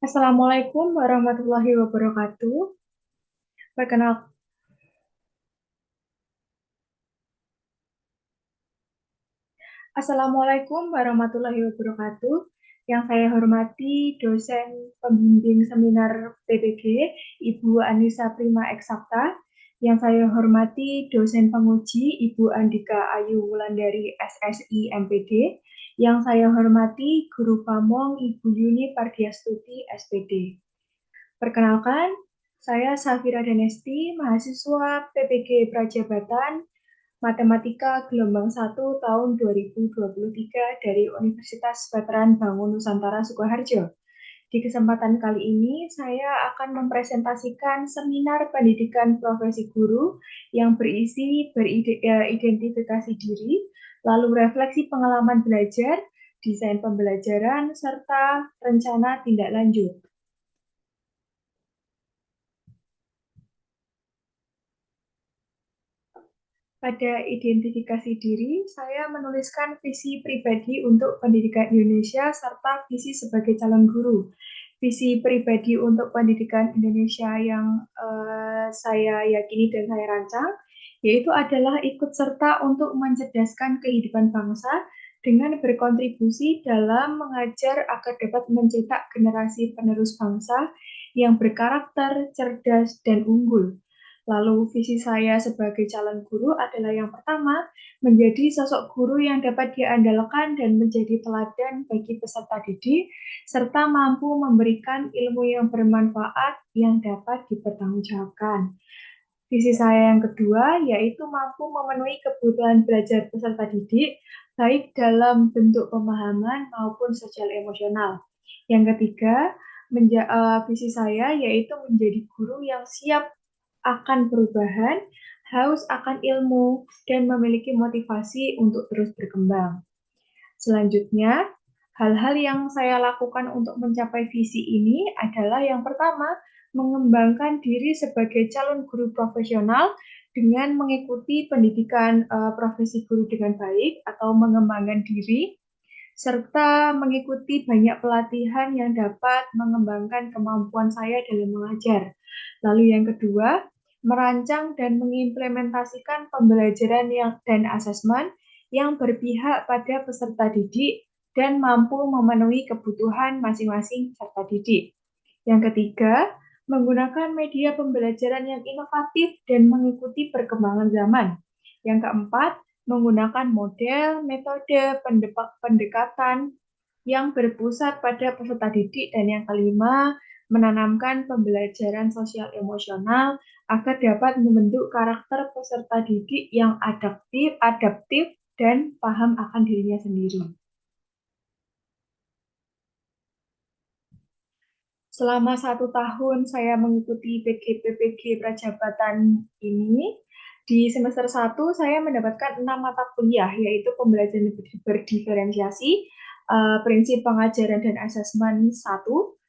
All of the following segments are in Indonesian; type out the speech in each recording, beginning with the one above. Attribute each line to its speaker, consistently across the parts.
Speaker 1: Assalamualaikum warahmatullahi wabarakatuh. Perkenal, Assalamualaikum warahmatullahi wabarakatuh. Yang saya hormati dosen pembimbing seminar PPG, Ibu Anissa Prima Eksakta. Yang saya hormati dosen penguji, Ibu Andika Ayu Wulandari SSI MPD. Yang saya hormati Guru Pamong, Ibu Yuni Pardiastuti SPD. Perkenalkan, saya Safira Danesti, mahasiswa PPG Prajabatan Matematika Gelombang 1 tahun 2023 dari Universitas Veteran Bangun Nusantara Sukoharjo. Di kesempatan kali ini, saya akan mempresentasikan seminar pendidikan profesi guru yang berisi beridentifikasi diri, lalu refleksi pengalaman belajar, desain pembelajaran, serta rencana tindak lanjut. Pada identifikasi diri, saya menuliskan visi pribadi untuk pendidikan Indonesia serta visi sebagai calon guru. Visi pribadi untuk pendidikan Indonesia yang saya yakini dan saya rancang, yaitu adalah ikut serta untuk mencerdaskan kehidupan bangsa dengan berkontribusi dalam mengajar agar dapat mencetak generasi penerus bangsa yang berkarakter, cerdas, dan unggul. Lalu visi saya sebagai calon guru adalah yang pertama, menjadi sosok guru yang dapat diandalkan dan menjadi teladan bagi peserta didik, serta mampu memberikan ilmu yang bermanfaat yang dapat dipertanggungjawabkan. Visi saya yang kedua yaitu mampu memenuhi kebutuhan belajar peserta didik, baik dalam bentuk pemahaman maupun sosial emosional. Yang ketiga, visi saya yaitu menjadi guru yang siap akan perubahan, haus akan ilmu, dan memiliki motivasi untuk terus berkembang. Selanjutnya, hal-hal yang saya lakukan untuk mencapai visi ini adalah yang pertama, mengembangkan diri sebagai calon guru profesional dengan mengikuti pendidikan profesi guru dengan baik atau mengembangkan diri, serta mengikuti banyak pelatihan yang dapat mengembangkan kemampuan saya dalam mengajar. Lalu yang kedua, merancang dan mengimplementasikan pembelajaran dan asesmen yang berpihak pada peserta didik dan mampu memenuhi kebutuhan masing-masing peserta didik. Yang ketiga, menggunakan media pembelajaran yang inovatif dan mengikuti perkembangan zaman. Yang keempat, menggunakan model, metode, pendekatan yang berpusat pada peserta didik. Dan yang kelima, menanamkan pembelajaran sosial emosional agar dapat membentuk karakter peserta didik yang adaptif, dan paham akan dirinya sendiri. Selama 1 tahun saya mengikuti PPG Prajabatan ini, di semester 1 saya mendapatkan 6 mata kuliah, yaitu pembelajaran berdiferensiasi, prinsip pengajaran dan asesmen 1,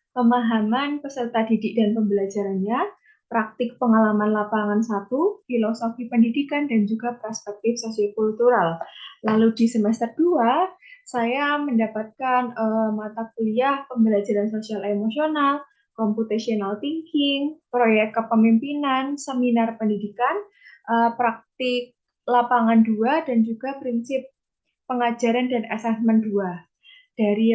Speaker 1: pemahaman peserta didik dan pembelajarannya, praktik pengalaman lapangan 1, filosofi pendidikan, dan juga perspektif sosiokultural. Lalu di semester 2, saya mendapatkan mata kuliah pembelajaran sosial emosional, computational thinking, proyek kepemimpinan, seminar pendidikan, praktik lapangan 2, dan juga prinsip pengajaran dan asesmen 2. Dari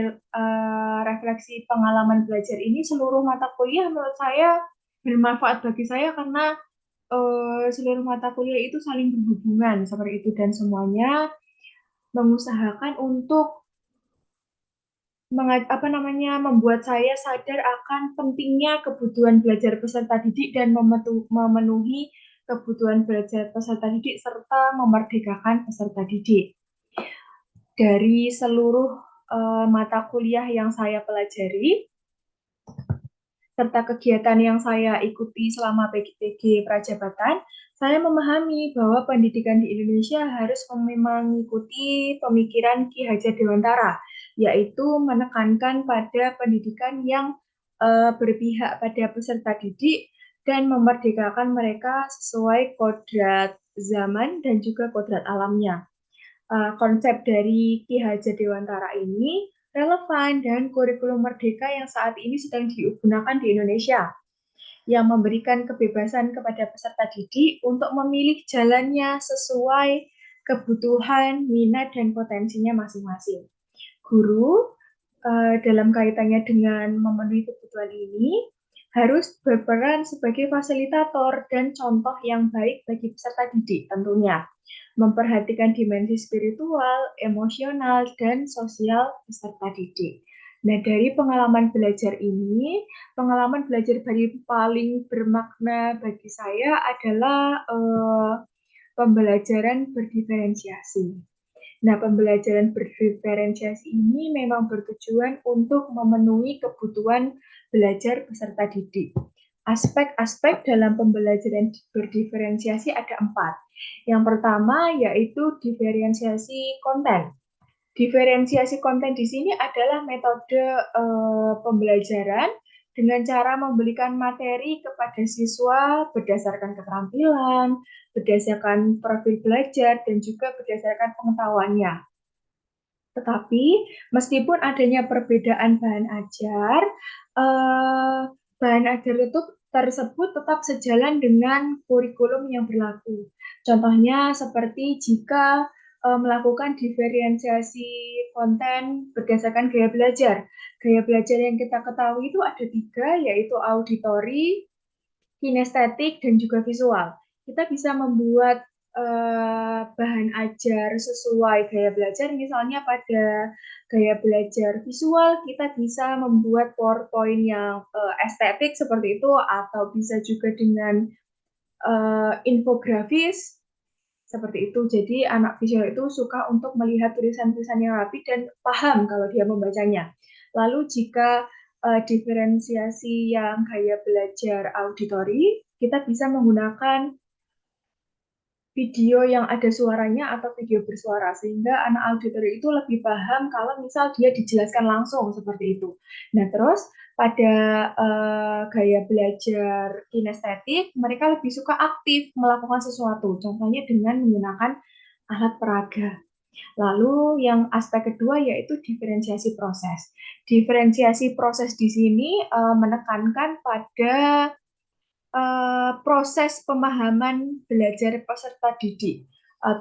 Speaker 1: refleksi pengalaman belajar ini, seluruh mata kuliah menurut saya bermanfaat bagi saya karena seluruh mata kuliah itu saling berhubungan seperti itu, dan semuanya mengusahakan untuk membuat saya sadar akan pentingnya kebutuhan belajar peserta didik dan memenuhi kebutuhan belajar peserta didik serta memerdekakan peserta didik. Dari seluruh mata kuliah yang saya pelajari, serta kegiatan yang saya ikuti selama PPG Prajabatan, saya memahami bahwa pendidikan di Indonesia harus mengikuti pemikiran Ki Hajar Dewantara, yaitu menekankan pada pendidikan yang berpihak pada peserta didik dan memerdekakan mereka sesuai kodrat zaman dan juga kodrat alamnya. Konsep dari Ki Hajar Dewantara ini relevan, dan kurikulum merdeka yang saat ini sedang digunakan di Indonesia, yang memberikan kebebasan kepada peserta didik untuk memilih jalannya sesuai kebutuhan, minat, dan potensinya masing-masing. Guru dalam kaitannya dengan memenuhi kebutuhan ini harus berperan sebagai fasilitator dan contoh yang baik bagi peserta didik tentunya, memperhatikan dimensi spiritual, emosional, dan sosial peserta didik. Nah, dari pengalaman belajar ini, pengalaman belajar paling bermakna bagi saya adalah pembelajaran berdiferensiasi. Nah, pembelajaran berdiferensiasi ini memang bertujuan untuk memenuhi kebutuhan belajar peserta didik. Aspek-aspek dalam pembelajaran berdiferensiasi ada 4. Yang pertama yaitu diferensiasi konten. Diferensiasi konten di sini adalah metode pembelajaran dengan cara memberikan materi kepada siswa berdasarkan keterampilan, berdasarkan profil belajar, dan juga berdasarkan pengetahuannya. Tetapi meskipun adanya perbedaan bahan ajar tersebut tetap sejalan dengan kurikulum yang berlaku. Contohnya seperti jika melakukan diferensiasi konten berdasarkan gaya belajar. Gaya belajar yang kita ketahui itu ada 3, yaitu auditori, kinestetik, dan juga visual. Kita bisa membuat bahan ajar sesuai gaya belajar, misalnya pada gaya belajar visual, kita bisa membuat PowerPoint yang estetik seperti itu, atau bisa juga dengan infografis, seperti itu. Jadi anak visual itu suka untuk melihat tulisan-tulisan yang rapi dan paham kalau dia membacanya. Lalu jika diferensiasi yang gaya belajar auditori, kita bisa menggunakan video yang ada suaranya atau video bersuara, sehingga anak auditori itu lebih paham kalau misal dia dijelaskan langsung seperti itu. Nah, terus pada gaya belajar kinestetik, mereka lebih suka aktif melakukan sesuatu, contohnya dengan menggunakan alat peraga. Lalu yang aspek kedua yaitu diferensiasi proses. Diferensiasi proses di sini menekankan pada proses pemahaman belajar peserta didik,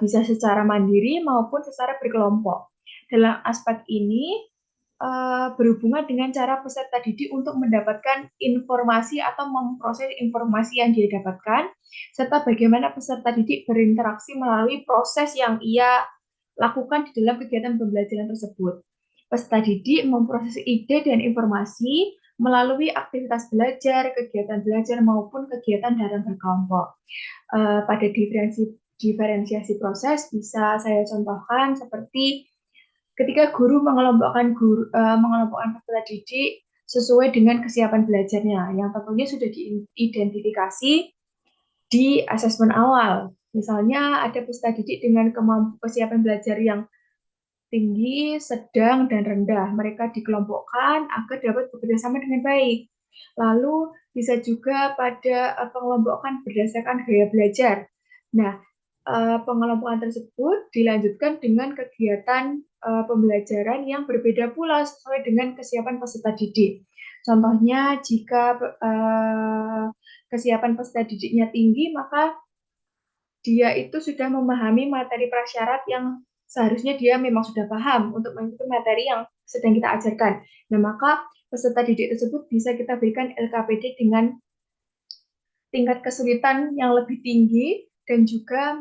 Speaker 1: bisa secara mandiri maupun secara berkelompok. Dalam aspek ini berhubungan dengan cara peserta didik untuk mendapatkan informasi atau memproses informasi yang dia dapatkan, serta bagaimana peserta didik berinteraksi melalui proses yang ia lakukan di dalam kegiatan pembelajaran tersebut. Peserta didik memproses ide dan informasi melalui aktivitas belajar, kegiatan belajar, maupun kegiatan dalam berkelompok. Pada diferensiasi proses bisa saya contohkan seperti ketika guru mengelompokkan peserta didik sesuai dengan kesiapan belajarnya, yang tentunya sudah diidentifikasi di asesmen awal. Misalnya ada peserta didik dengan kesiapan belajar yang tinggi, sedang, dan rendah. Mereka dikelompokkan agar dapat bekerja sama dengan baik. Lalu bisa juga pada pengelompokan berdasarkan gaya belajar. Nah, pengelompokan tersebut dilanjutkan dengan kegiatan pembelajaran yang berbeda pula sesuai dengan kesiapan peserta didik. Contohnya, jika kesiapan peserta didiknya tinggi, maka dia itu sudah memahami materi prasyarat yang seharusnya dia memang sudah paham untuk mengikuti materi yang sedang kita ajarkan. Nah, maka peserta didik tersebut bisa kita berikan LKPD dengan tingkat kesulitan yang lebih tinggi dan juga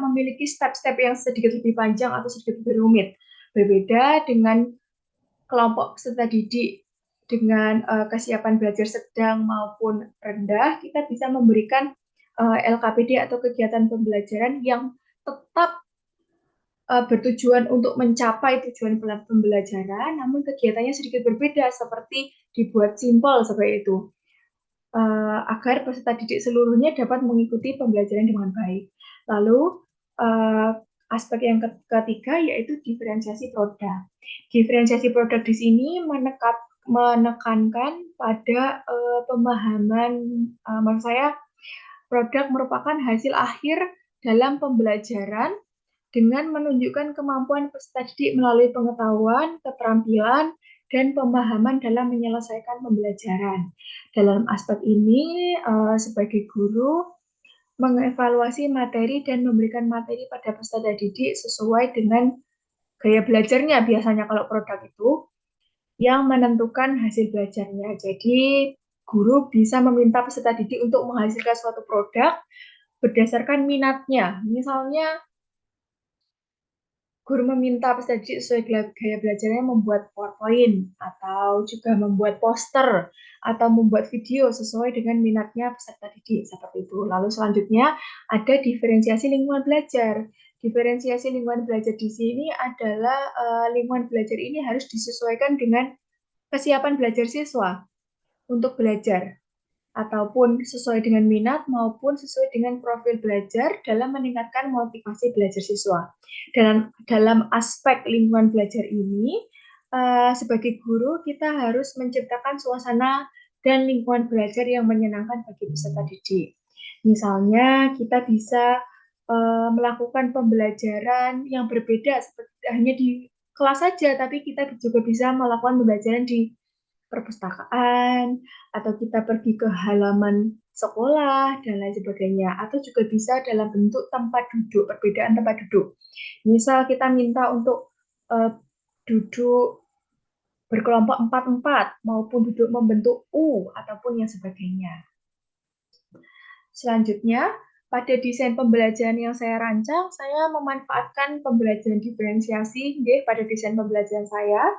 Speaker 1: memiliki step-step yang sedikit lebih panjang atau sedikit lebih rumit. Berbeda dengan kelompok peserta didik dengan kesiapan belajar sedang maupun rendah, kita bisa memberikan LKPD atau kegiatan pembelajaran yang tetap bertujuan untuk mencapai tujuan pembelajaran, namun kegiatannya sedikit berbeda, seperti dibuat simpel seperti itu, agar peserta didik seluruhnya dapat mengikuti pembelajaran dengan baik. Lalu aspek yang ketiga yaitu diferensiasi produk. Diferensiasi produk di sini menekankan pada pemahaman, maksud saya produk merupakan hasil akhir dalam pembelajaran dengan menunjukkan kemampuan peserta didik melalui pengetahuan, keterampilan, dan pemahaman dalam menyelesaikan pembelajaran. Dalam aspek ini, sebagai guru, mengevaluasi materi dan memberikan materi pada peserta didik sesuai dengan gaya belajarnya biasanya kalau produk itu, yang menentukan hasil belajarnya. Jadi, guru bisa meminta peserta didik untuk menghasilkan suatu produk berdasarkan minatnya. Misalnya, guru meminta peserta didik sesuai gaya belajarnya membuat PowerPoint, atau juga membuat poster, atau membuat video sesuai dengan minatnya peserta didik, seperti itu. Lalu selanjutnya, ada diferensiasi lingkungan belajar. Diferensiasi lingkungan belajar di sini adalah lingkungan belajar ini harus disesuaikan dengan kesiapan belajar siswa untuk belajar, ataupun sesuai dengan minat maupun sesuai dengan profil belajar dalam meningkatkan motivasi belajar siswa. Dalam aspek lingkungan belajar ini, sebagai guru kita harus menciptakan suasana dan lingkungan belajar yang menyenangkan bagi peserta didik. Misalnya kita bisa melakukan pembelajaran yang berbeda, seperti hanya di kelas saja, tapi kita juga bisa melakukan pembelajaran di perpustakaan, atau kita pergi ke halaman sekolah, dan lain sebagainya. Atau juga bisa dalam bentuk tempat duduk, perbedaan tempat duduk. Misal kita minta untuk duduk berkelompok 4-4, maupun duduk membentuk U, ataupun yang sebagainya. Selanjutnya, pada desain pembelajaran yang saya rancang, saya memanfaatkan pembelajaran diferensiasi pada desain pembelajaran saya.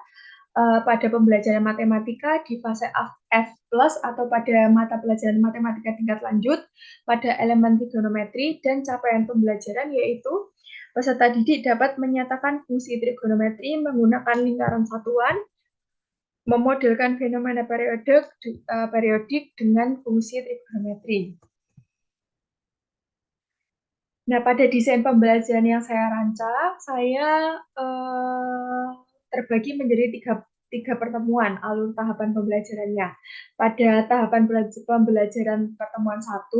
Speaker 1: Pada pembelajaran matematika di fase F+ atau pada mata pelajaran matematika tingkat lanjut, pada elemen trigonometri dan capaian pembelajaran yaitu peserta didik dapat menyatakan fungsi trigonometri menggunakan lingkaran satuan, memodelkan fenomena periodik dengan fungsi trigonometri. Nah, pada desain pembelajaran yang saya rancang, saya terbagi menjadi tiga pertemuan alur tahapan pembelajarannya. Pada tahapan pembelajaran pertemuan 1,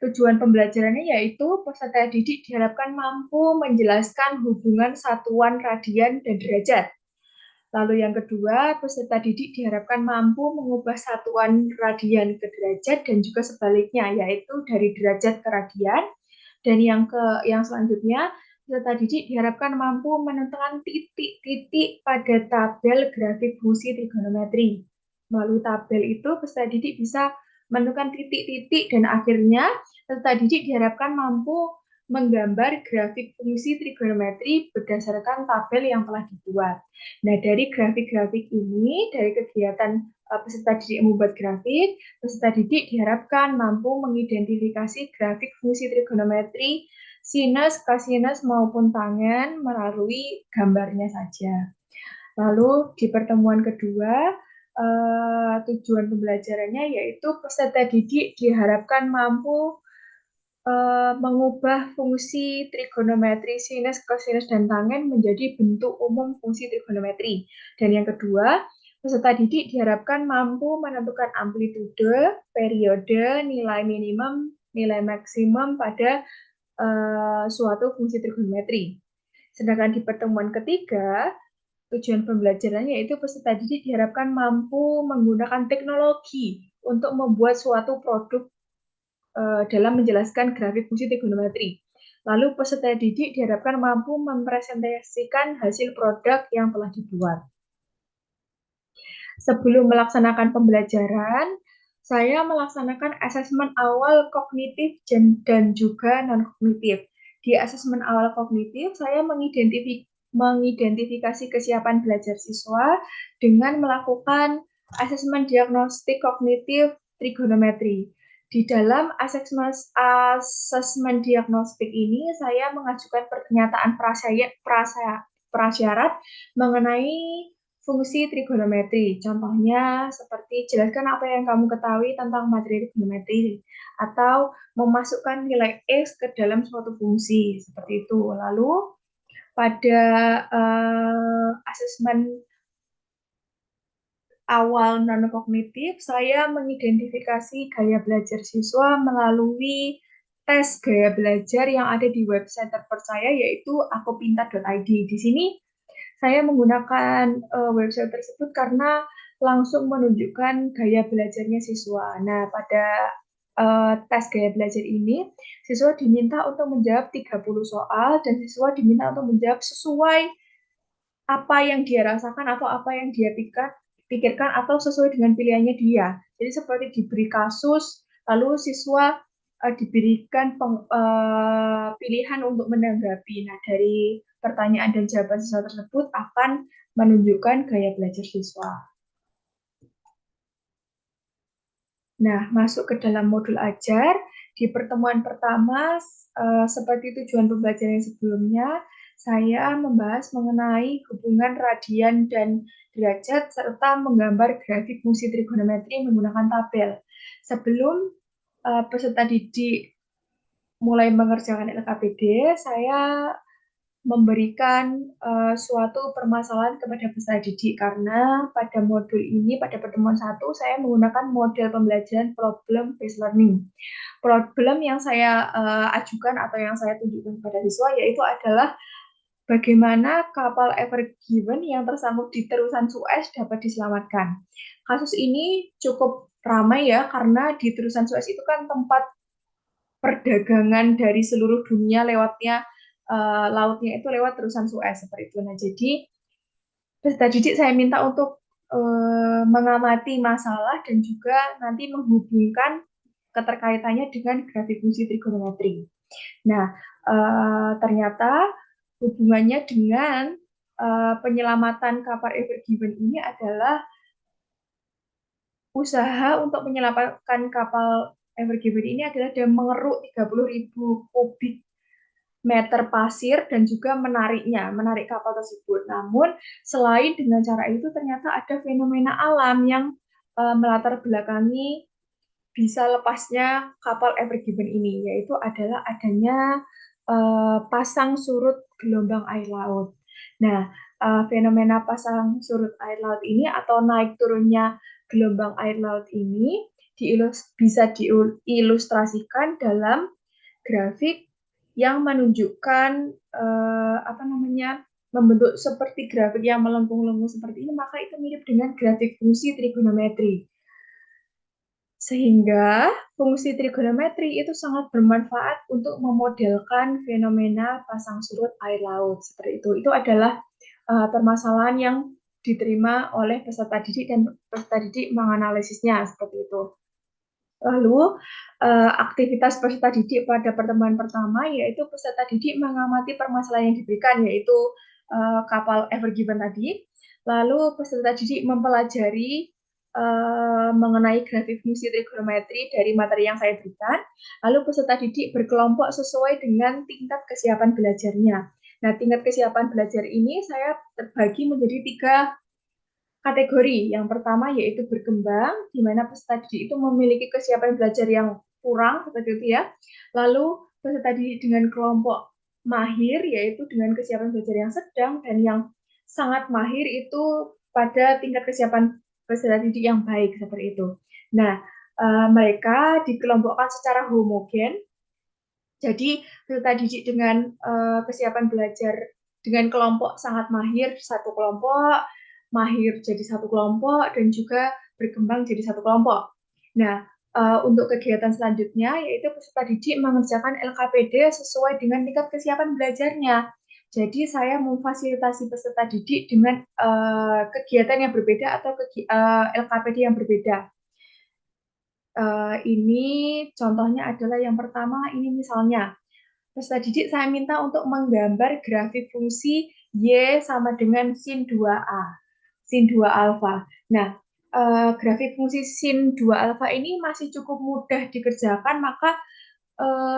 Speaker 1: tujuan pembelajarannya yaitu peserta didik diharapkan mampu menjelaskan hubungan satuan radian dan derajat. Lalu yang kedua, peserta didik diharapkan mampu mengubah satuan radian ke derajat dan juga sebaliknya, yaitu dari derajat ke radian. Dan yang selanjutnya, peserta didik diharapkan mampu menentukan titik-titik pada tabel grafik fungsi trigonometri. Melalui tabel itu, peserta didik bisa menentukan titik-titik dan akhirnya peserta didik diharapkan mampu menggambar grafik fungsi trigonometri berdasarkan tabel yang telah dibuat. Nah, dari grafik-grafik ini, dari kegiatan peserta didik membuat grafik, peserta didik diharapkan mampu mengidentifikasi grafik fungsi trigonometri, sinus, kosinus, maupun tangen melalui gambarnya saja. Lalu di pertemuan kedua, tujuan pembelajarannya yaitu peserta didik diharapkan mampu mengubah fungsi trigonometri sinus, kosinus, dan tangen menjadi bentuk umum fungsi trigonometri. Dan yang kedua, peserta didik diharapkan mampu menentukan amplitude, periode, nilai minimum, nilai maksimum pada suatu fungsi trigonometri. Sedangkan di pertemuan ketiga, tujuan pembelajarannya yaitu peserta didik diharapkan mampu menggunakan teknologi untuk membuat suatu produk dalam menjelaskan grafik fungsi trigonometri. Lalu peserta didik diharapkan mampu mempresentasikan hasil produk yang telah dibuat. Sebelum melaksanakan pembelajaran, saya melaksanakan asesmen awal kognitif dan juga non-kognitif. Di asesmen awal kognitif, saya mengidentifikasi kesiapan belajar siswa dengan melakukan asesmen diagnostik kognitif trigonometri. Di dalam asesmen diagnostik ini, saya mengajukan pernyataan prasyarat mengenai fungsi trigonometri. Contohnya seperti jelaskan apa yang kamu ketahui tentang materi trigonometri, atau memasukkan nilai X ke dalam suatu fungsi, seperti itu. Lalu pada asesmen awal non-kognitif, saya mengidentifikasi gaya belajar siswa melalui tes gaya belajar yang ada di website terpercaya yaitu akupintar.id. Di sini saya menggunakan website tersebut karena langsung menunjukkan gaya belajarnya siswa. Nah, pada tes gaya belajar ini, siswa diminta untuk menjawab 30 soal dan siswa diminta untuk menjawab sesuai apa yang dia rasakan atau apa yang dia pikirkan atau sesuai dengan pilihannya dia. Jadi seperti diberi kasus, lalu siswa diberikan pilihan untuk menanggapi. Nah, dari pertanyaan dan jawaban siswa tersebut akan menunjukkan gaya belajar siswa. Nah, masuk ke dalam modul ajar, di pertemuan pertama, seperti tujuan pembelajaran yang sebelumnya, saya membahas mengenai hubungan radian dan derajat, serta menggambar grafik fungsi trigonometri menggunakan tabel. Sebelum peserta didik mulai mengerjakan LKPD, saya memberikan suatu permasalahan kepada peserta didik karena pada modul ini, pada pertemuan 1, saya menggunakan model pembelajaran problem based learning. Problem yang saya ajukan atau yang saya tunjukkan kepada siswa yaitu adalah bagaimana kapal Ever Given yang tersambung di terusan Suez dapat diselamatkan. Kasus ini cukup ramai ya karena di terusan Suez itu kan tempat perdagangan dari seluruh dunia lewatnya lautnya itu lewat terusan Suez seperti itu. Nah, jadi peserta didik saya minta untuk mengamati masalah dan juga nanti menghubungkan keterkaitannya dengan grafik fungsi trigonometri. Nah, ternyata hubungannya dengan penyelamatan kapal Ever Given ini adalah usaha untuk menyelamatkan kapal Ever Given ini adalah dia mengeruk 30.000 kubik meter pasir dan juga menarik kapal tersebut. Namun selain dengan cara itu ternyata ada fenomena alam yang melatar belakangi bisa lepasnya kapal Ever Given ini, yaitu adalah adanya pasang surut gelombang air laut. Nah, fenomena pasang surut air laut ini atau naik turunnya gelombang air laut ini bisa diilustrasikan dalam grafik yang menunjukkan membentuk seperti grafik yang melengkung-lengkung seperti ini, maka itu mirip dengan grafik fungsi trigonometri. Sehingga fungsi trigonometri itu sangat bermanfaat untuk memodelkan fenomena pasang surut air laut seperti itu. Itu adalah permasalahan yang diterima oleh peserta didik dan peserta didik menganalisisnya seperti itu. Lalu aktivitas peserta didik pada pertemuan pertama yaitu peserta didik mengamati permasalahan yang diberikan yaitu kapal Ever Given tadi. Lalu peserta didik mempelajari mengenai grafik fungsi trigonometri dari materi yang saya berikan. Lalu peserta didik berkelompok sesuai dengan tingkat kesiapan belajarnya. Nah, tingkat kesiapan belajar ini saya terbagi menjadi 3 kategori. Yang pertama yaitu berkembang, di mana peserta didik itu memiliki kesiapan belajar yang kurang, seperti itu ya. Lalu peserta didik dengan kelompok mahir, yaitu dengan kesiapan belajar yang sedang, dan yang sangat mahir itu pada tingkat kesiapan peserta didik yang baik, seperti itu. Nah, mereka dikelompokkan secara homogen. Jadi peserta didik dengan kesiapan belajar dengan kelompok sangat mahir satu kelompok, mahir jadi satu kelompok, dan juga berkembang jadi satu kelompok. Nah, untuk kegiatan selanjutnya yaitu peserta didik mengerjakan LKPD sesuai dengan tingkat kesiapan belajarnya. Jadi saya memfasilitasi peserta didik dengan kegiatan yang berbeda atau LKPD yang berbeda. Ini contohnya adalah yang pertama, ini misalnya peserta didik saya minta untuk menggambar grafik fungsi Y sama dengan sin 2A, sin 2 alfa. Nah, grafik fungsi sin 2 alfa ini masih cukup mudah dikerjakan, maka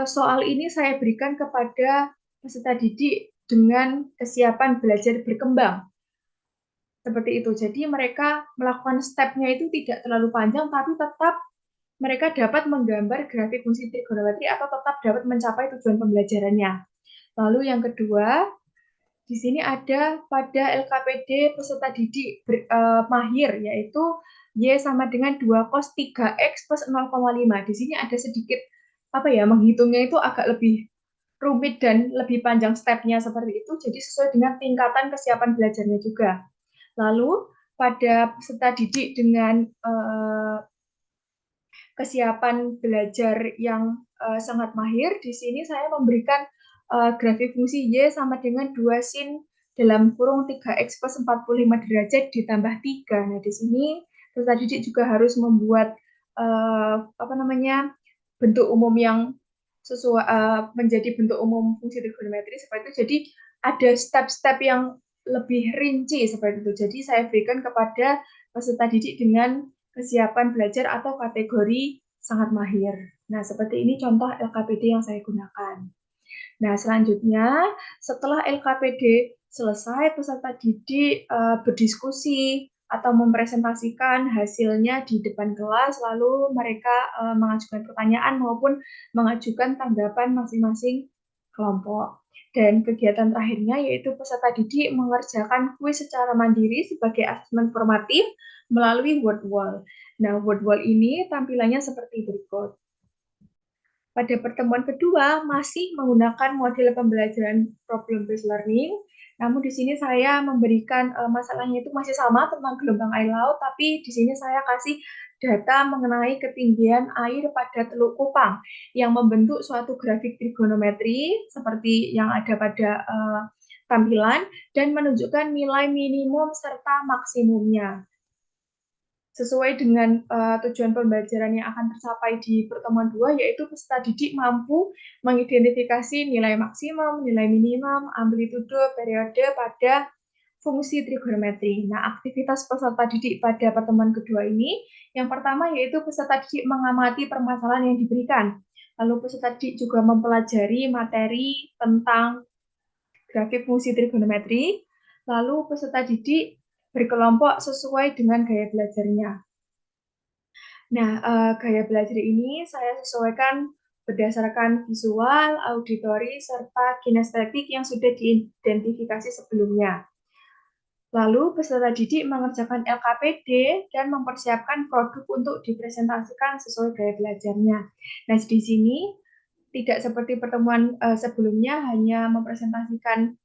Speaker 1: soal ini saya berikan kepada peserta didik dengan kesiapan belajar berkembang. Seperti itu. Jadi mereka melakukan step-nya itu tidak terlalu panjang, tapi tetap mereka dapat menggambar grafik fungsi trigonometri atau tetap dapat mencapai tujuan pembelajarannya. Lalu yang kedua, di sini ada pada LKPD peserta didik mahir, yaitu Y sama dengan 2 cos 3X plus 0,5. Di sini ada sedikit menghitungnya itu agak lebih rumit dan lebih panjang stepnya seperti itu. Jadi sesuai dengan tingkatan kesiapan belajarnya juga. Lalu pada peserta didik dengan kesiapan belajar yang sangat mahir, di sini saya memberikan grafik fungsi Y sama dengan 2 sin dalam kurung 3x plus 45 derajat ditambah 3. Nah, di sini peserta didik juga harus membuat bentuk umum yang sesuai menjadi bentuk umum fungsi trigonometri seperti itu. Jadi ada step-step yang lebih rinci seperti itu. Jadi saya berikan kepada peserta didik dengan kesiapan belajar atau kategori sangat mahir. Nah, seperti ini contoh LKPD yang saya gunakan. Nah, selanjutnya setelah LKPD selesai, peserta didik berdiskusi atau mempresentasikan hasilnya di depan kelas, lalu mereka mengajukan pertanyaan maupun mengajukan tanggapan masing-masing kelompok. Dan kegiatan terakhirnya yaitu peserta didik mengerjakan kuis secara mandiri sebagai asesmen formatif melalui word wall. Nah, word wall ini tampilannya seperti berikut. Pada pertemuan kedua masih menggunakan model pembelajaran problem based learning. Namun di sini saya memberikan masalahnya itu masih sama tentang gelombang air laut, tapi di sini saya kasih data mengenai ketinggian air pada Teluk Kupang yang membentuk suatu grafik trigonometri seperti yang ada pada tampilan dan menunjukkan nilai minimum serta maksimumnya. Sesuai dengan tujuan pembelajaran yang akan tercapai di pertemuan 2, yaitu peserta didik mampu mengidentifikasi nilai maksimum, nilai minimum, amplitudo, periode pada fungsi trigonometri. Nah, aktivitas peserta didik pada pertemuan kedua ini, yang pertama yaitu peserta didik mengamati permasalahan yang diberikan. Lalu peserta didik juga mempelajari materi tentang grafik fungsi trigonometri. Lalu peserta didik berkelompok sesuai dengan gaya belajarnya. Nah, gaya belajar ini saya sesuaikan berdasarkan visual, auditori, serta kinestetik yang sudah diidentifikasi sebelumnya. Lalu, peserta didik mengerjakan LKPD dan mempersiapkan produk untuk dipresentasikan sesuai gaya belajarnya. Nah, di sini tidak seperti pertemuan sebelumnya hanya mempresentasikan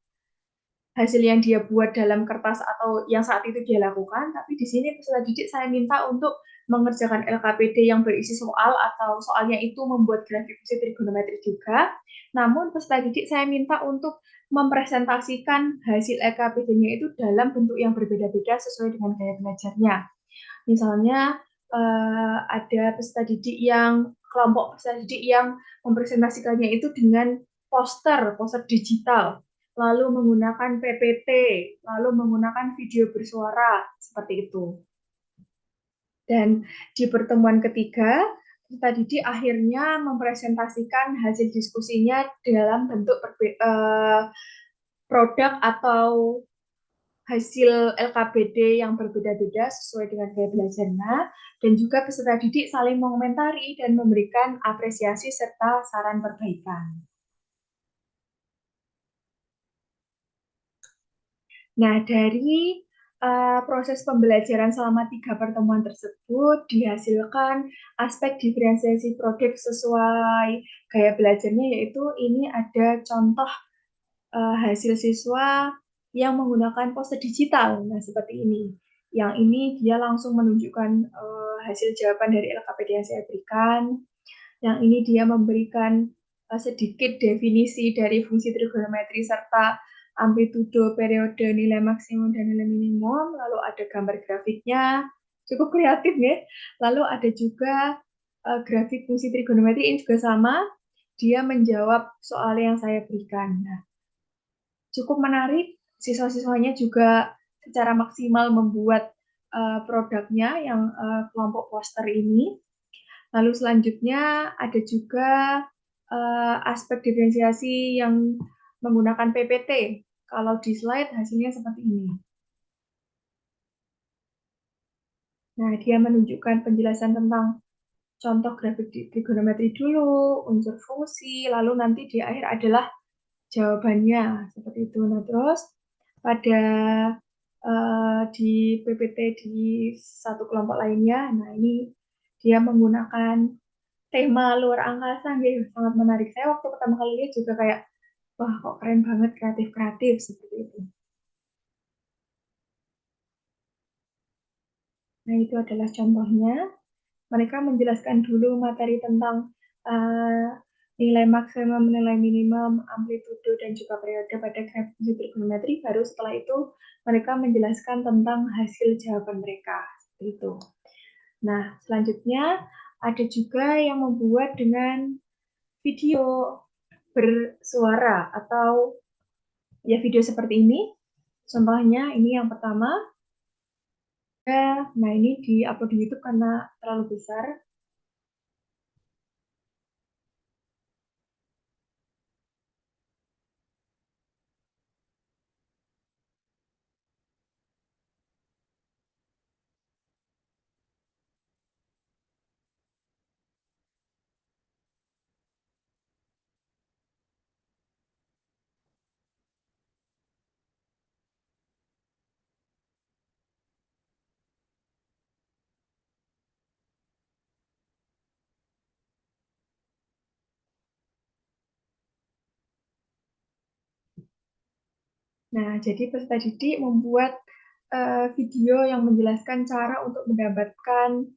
Speaker 1: hasil yang dia buat dalam kertas atau yang saat itu dia lakukan, tapi di sini peserta didik saya minta untuk mengerjakan LKPD yang berisi soal atau soalnya itu membuat grafik fungsi trigonometri juga. Namun peserta didik saya minta untuk mempresentasikan hasil LKPD-nya itu dalam bentuk yang berbeda-beda sesuai dengan gaya belajarnya. Misalnya ada peserta didik yang kelompok peserta didik yang mempresentasikannya itu dengan poster digital, lalu menggunakan PPT, lalu menggunakan video bersuara, seperti itu. Dan di pertemuan ketiga, peserta didik akhirnya mempresentasikan hasil diskusinya dalam bentuk produk atau hasil LKPD yang berbeda-beda sesuai dengan gaya belajarnya, dan juga peserta didik saling mengomentari dan memberikan apresiasi serta saran perbaikan. Nah, dari proses pembelajaran selama 3 pertemuan tersebut dihasilkan aspek diferensiasi produk sesuai gaya belajarnya, yaitu ini ada contoh hasil siswa yang menggunakan poster digital. Nah, seperti ini. Yang ini dia langsung menunjukkan hasil jawaban dari LKPD yang saya berikan. Yang ini dia memberikan sedikit definisi dari fungsi trigonometri serta amplitudo, periode, nilai maksimum dan nilai minimum. Lalu ada gambar grafiknya, cukup kreatif ya. Lalu ada juga grafik fungsi trigonometri, ini juga sama. Dia menjawab soal yang saya berikan. Nah, cukup menarik. Siswa-siswanya juga secara maksimal membuat produknya yang kelompok poster ini. Lalu selanjutnya ada juga aspek diferensiasi yang menggunakan PPT. Kalau di slide hasilnya seperti ini. Nah, dia menunjukkan penjelasan tentang contoh grafik trigonometri dulu, unsur fungsi, lalu nanti di akhir adalah jawabannya seperti itu. Nah, terus pada di PPT di satu kelompok lainnya, nah ini dia menggunakan tema luar angkasa gitu, sangat menarik. Saya waktu pertama kali lihat juga kayak, wah kok keren banget, kreatif-kreatif seperti itu. Nah, itu adalah contohnya. Mereka menjelaskan dulu materi tentang uh, nilai maksimum, nilai minimum, amplitudo, dan juga periode pada grafik trigonometri. Baru setelah itu mereka menjelaskan tentang hasil jawaban mereka. Seperti itu. Nah, selanjutnya ada juga yang membuat dengan video bersuara atau ya video seperti ini. Contohnya ini yang pertama. Nah, ini di-upload di YouTube karena terlalu besar. Nah, jadi peserta didik membuat video yang menjelaskan cara untuk mendapatkan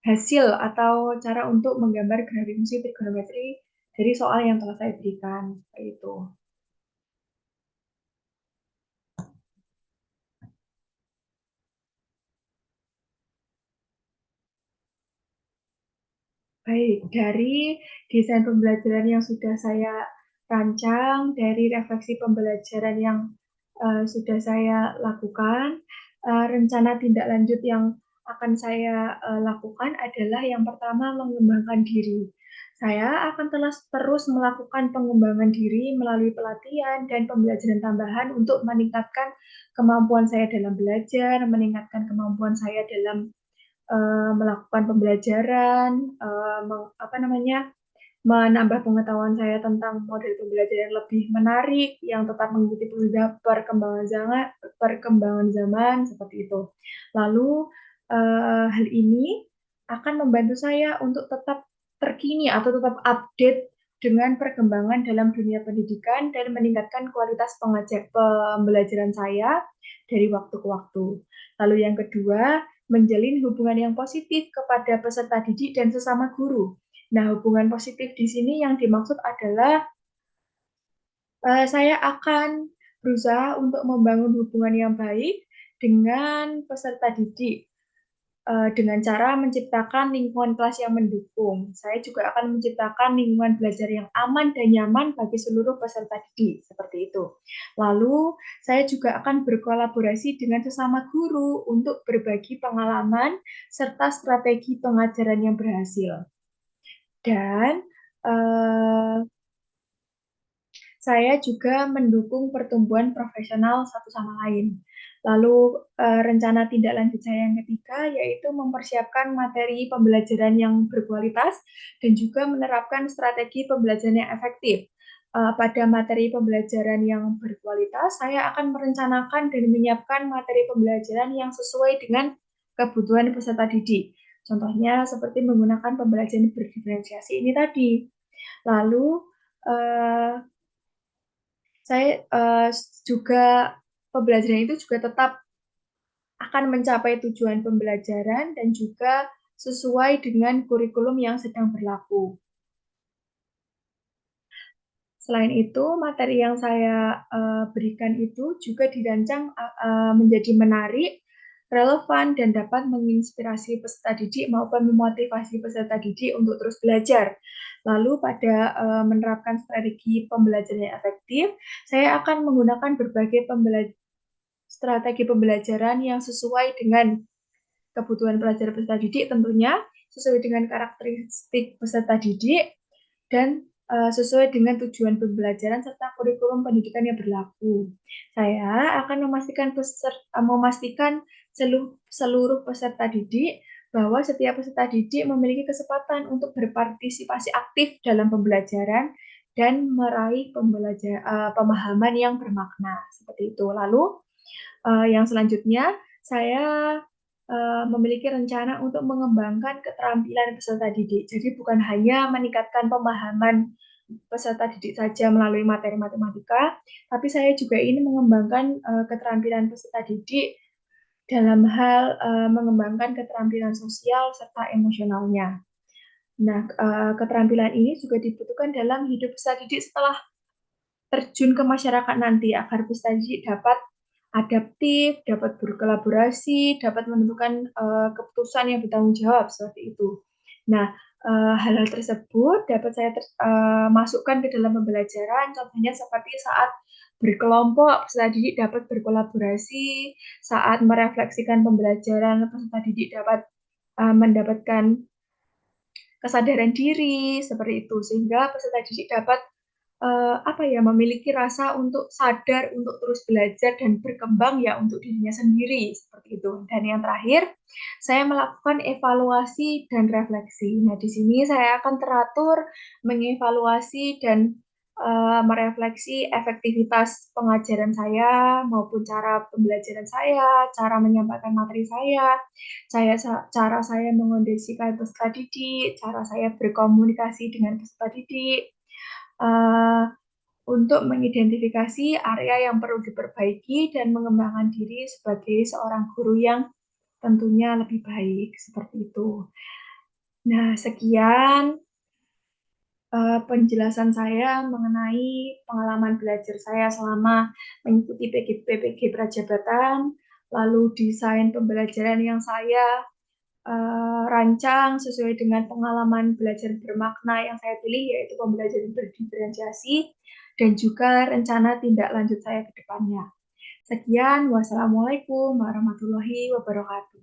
Speaker 1: hasil atau cara untuk menggambar grafik fungsi trigonometri dari soal yang telah saya berikan. Seperti itu. Baik, dari desain pembelajaran yang sudah saya rancang, dari refleksi pembelajaran yang sudah saya lakukan, rencana tindak lanjut yang akan saya lakukan adalah yang pertama mengembangkan diri. Saya akan terus melakukan pengembangan diri melalui pelatihan dan pembelajaran tambahan untuk meningkatkan kemampuan saya dalam belajar, meningkatkan kemampuan saya dalam melakukan pembelajaran, menambah pengetahuan saya tentang model pembelajaran yang lebih menarik, yang tetap mengikuti perkembangan zaman seperti itu. Lalu hal ini akan membantu saya untuk tetap terkini atau tetap update dengan perkembangan dalam dunia pendidikan dan meningkatkan kualitas pembelajaran saya dari waktu ke waktu. Lalu yang kedua, menjalin hubungan yang positif kepada peserta didik dan sesama guru. Nah, hubungan positif di sini yang dimaksud adalah saya akan berusaha untuk membangun hubungan yang baik dengan peserta didik dengan cara menciptakan lingkungan kelas yang mendukung. Saya juga akan menciptakan lingkungan belajar yang aman dan nyaman bagi seluruh peserta didik, seperti itu. Lalu, saya juga akan berkolaborasi dengan sesama guru untuk berbagi pengalaman serta strategi pengajaran yang berhasil. Dan saya juga mendukung pertumbuhan profesional satu sama lain. Lalu rencana tindak lanjut saya yang ketiga yaitu mempersiapkan materi pembelajaran yang berkualitas dan juga menerapkan strategi pembelajaran yang efektif. Pada materi pembelajaran yang berkualitas, saya akan merencanakan dan menyiapkan materi pembelajaran yang sesuai dengan kebutuhan peserta didik. Contohnya seperti menggunakan pembelajaran berdiferensiasi ini tadi. Lalu saya juga pembelajaran itu juga tetap akan mencapai tujuan pembelajaran dan juga sesuai dengan kurikulum yang sedang berlaku. Selain itu, materi yang saya berikan itu juga dirancang menjadi menarik, relevan, dan dapat menginspirasi peserta didik maupun memotivasi peserta didik untuk terus belajar. Lalu pada menerapkan strategi pembelajaran yang efektif, saya akan menggunakan berbagai strategi pembelajaran yang sesuai dengan kebutuhan pelajar peserta didik tentunya, sesuai dengan karakteristik peserta didik, dan sesuai dengan tujuan pembelajaran serta kurikulum pendidikan yang berlaku. Saya akan memastikan seluruh peserta didik bahwa setiap peserta didik memiliki kesempatan untuk berpartisipasi aktif dalam pembelajaran dan meraih pemahaman yang bermakna seperti itu. Lalu yang selanjutnya saya memiliki rencana untuk mengembangkan keterampilan peserta didik. Jadi bukan hanya meningkatkan pemahaman peserta didik saja melalui materi matematika, tapi saya juga ingin mengembangkan keterampilan peserta didik dalam hal mengembangkan keterampilan sosial serta emosionalnya. Nah, keterampilan ini juga dibutuhkan dalam hidup peserta didik setelah terjun ke masyarakat nanti agar peserta didik dapat adaptif, dapat berkolaborasi, dapat menentukan keputusan yang bertanggung jawab seperti itu. Nah, hal-hal tersebut dapat saya masukkan ke dalam pembelajaran, contohnya seperti saat berkelompok, peserta didik dapat berkolaborasi, saat merefleksikan pembelajaran, peserta didik dapat mendapatkan kesadaran diri seperti itu, sehingga peserta didik dapat memiliki rasa untuk sadar untuk terus belajar dan berkembang ya untuk dirinya sendiri seperti itu. Dan yang terakhir, saya melakukan evaluasi dan refleksi. Nah, di sini saya akan teratur mengevaluasi dan merefleksi efektivitas pengajaran saya maupun cara pembelajaran saya, cara menyampaikan materi cara saya mengondisikan peserta didik, cara saya berkomunikasi dengan peserta didik, uh, untuk mengidentifikasi area yang perlu diperbaiki dan mengembangkan diri sebagai seorang guru yang tentunya lebih baik, seperti itu. Nah, sekian penjelasan saya mengenai pengalaman belajar saya selama mengikuti PPG Prajabatan, lalu desain pembelajaran yang saya rancang sesuai dengan pengalaman belajar bermakna yang saya pilih, yaitu pembelajaran berdiferensiasi, dan juga rencana tindak lanjut saya ke depannya. Sekian, wassalamualaikum warahmatullahi wabarakatuh.